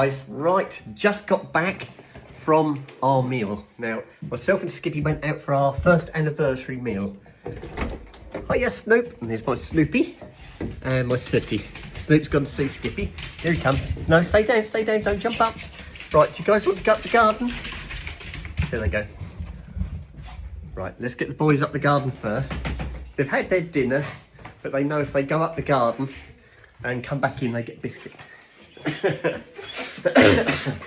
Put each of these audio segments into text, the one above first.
Guys, right, just got back from our meal. Now, myself and Skippy went out for our first anniversary meal. Hiya, Snoop. And there's my Snoopy and my Sooty. Snoop's gone to see Skippy. Here he comes. No, stay down, don't jump up. Right, do you guys want to go up the garden? There they go. Right, let's get the boys up the garden first. They've had their dinner, but they know if they go up the garden and come back in, they get biscuit.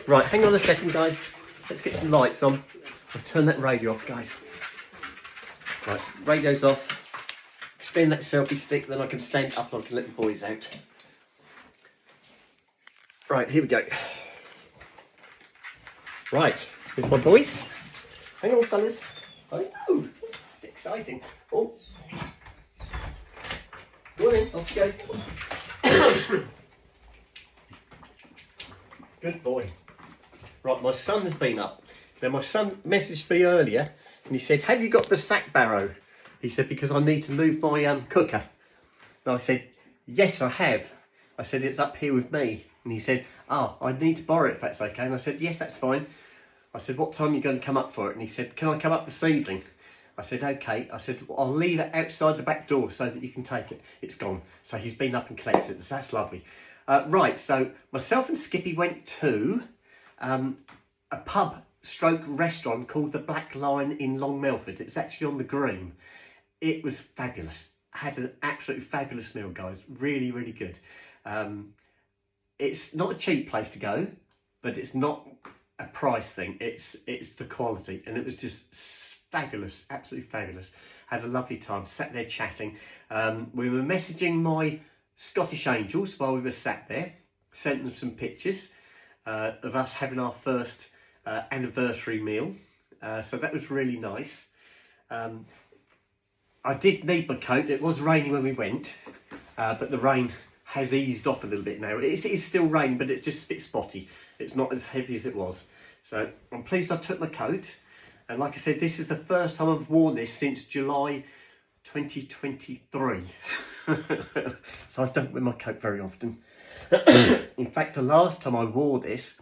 Right, hang on a second, guys. Let's get some lights on. I'll turn that radio off, guys. Right, radio's off. Spin that selfie stick, then I can stand up and I can let the boys out. Right, here we go. Right, here's my boys. Hang on, fellas. I know, it's exciting. Oh, go on in, off you go. Good boy. Right, my son's been up. Now, my son messaged me earlier and he said, have you got the sack barrow? He said, because I need to move my cooker. And I said, yes, I have. I said, it's up here with me. And he said, oh, I need to borrow it if that's okay. And I said, yes, that's fine. I said, what time are you going to come up for it? And he said, can I come up this evening? I said, okay. I said, well, I'll leave it outside the back door so that you can take it. It's gone. So he's been up and collected it. So that's lovely. Right, so myself and Skippy went to a pub stroke restaurant called the Black Lion in Long Melford. It's actually on the green. It was fabulous. I had an absolutely fabulous meal, guys. Really, really good. It's not a cheap place to go, but it's not a price thing. It's the quality, and it was just fabulous, absolutely fabulous. Had a lovely time, sat there chatting. We were messaging my Scottish Angels while we were sat there, sent them some pictures of us having our first anniversary meal. So that was really nice. I did need my coat. It was raining when we went, but the rain has eased off a little bit now. It's still raining, but it's just a bit spotty. It's not as heavy as it was. So I'm pleased I took my coat. And like I said, this is the first time I've worn this since July 2023. So I don't wear my coat very often. In fact, the last time I wore this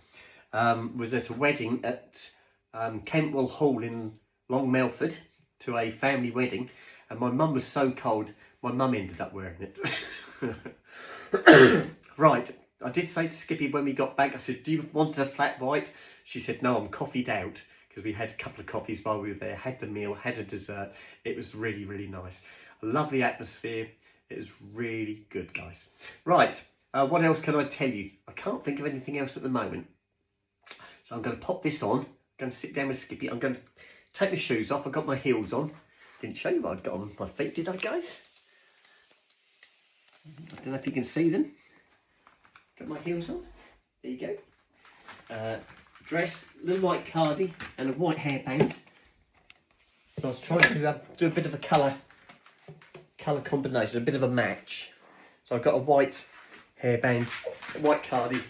was at a wedding at Kentwell Hall in Long Melford, to a family wedding. And my mum was so cold, my mum ended up wearing it. Right, I did say to Skippy when we got back, I said, do you want a flat white? She said, no, I'm coffeeed out, because we had a couple of coffees while we were there, had the meal, had a dessert. It was really, really nice. A lovely atmosphere. It was really good, guys. Right, what else can I tell you? I can't think of anything else at the moment. So I'm going to pop this on. I'm going to sit down with Skippy. I'm going to take my shoes off. I've got my heels on. Didn't show you what I'd got on my feet, did I, guys? I don't know if you can see them. Got my heels on. There you go. Dress, little white cardi and a white hairband. So I was trying to do a bit of a colour combination, a bit of a match. So I've got a white hairband, a white cardi,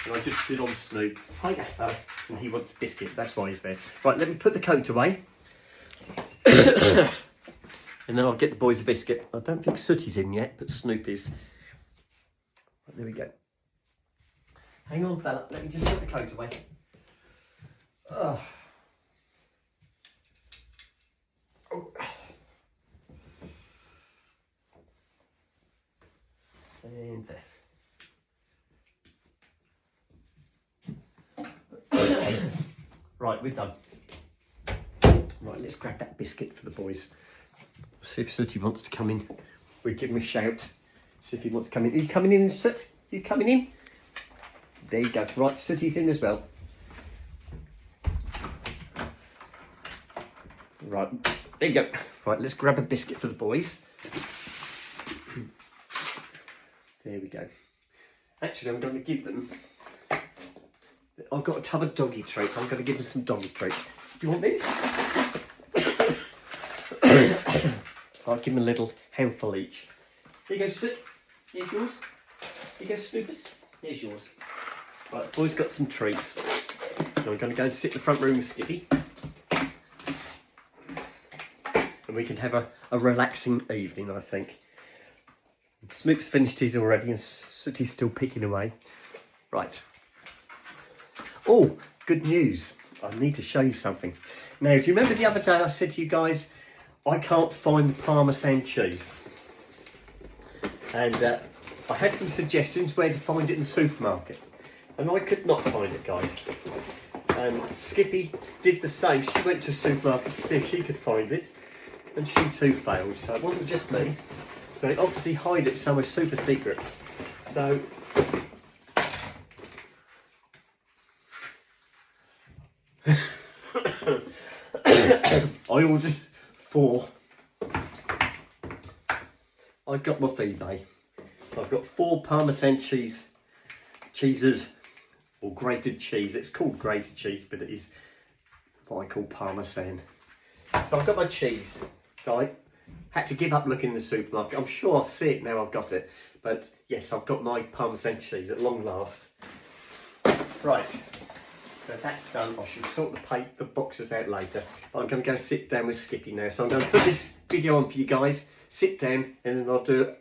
and I just stood on Snoop. Hi, fella. And he wants a biscuit. That's why he's there. Right, let me put the coat away. And then I'll get the boys a biscuit. I don't think Sooty's in yet, but Snoop is. Right, there we go. Hang on, fella. Let me just put the coat away. Oh. Oh. And there. Right, we're done. Right, let's grab that biscuit for the boys. See if Sooty wants to come in. We'll give him a shout. See if he wants to come in. Are you coming in, Soot? Are you coming in? There you go. Right, Sooty's in as well. Right, there you go. Right, let's grab a biscuit for the boys. There we go. Actually, I'm going to give them... I've got a tub of doggy treats. I'm going to give them some doggy treats. Do you want these? I'll give them a little handful each. Here you go, Soot. Here's yours. Here you go, Snoopers. Here's yours. Right, the boys got some treats. Now I'm going to go and sit in the front room with Skippy. And we can have a relaxing evening, I think. Snoop's finished his already and Sooty's still picking away. Right. Oh, good news. I need to show you something. Now, do you remember the other day I said to you guys, I can't find the Parmesan cheese? And I had some suggestions where to find it in the supermarket. And I could not find it, guys. And Skippy did the same. She went to the supermarket to see if she could find it. And she too failed. So it wasn't just me. So they obviously hide it somewhere super secret. So I ordered 4. I got my eBay. So I've got 4 Parmesan cheeses, or grated cheese. It's called grated cheese, but it is what I call Parmesan. So I've got my cheese. So I had to give up looking in the supermarket. I'm sure I'll see it now I've got it. But yes, I've got my Parmesan cheese at long last. Right, so that's done. I should sort the boxes out later. I'm going to go sit down with Skippy now. So I'm going to put this video on for you guys, sit down, and then I'll do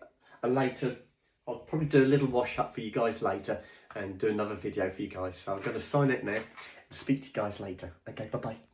I'll probably do a little wash up for you guys later and do another video for you guys. So I'm going to sign it now and speak to you guys later. Okay, bye-bye.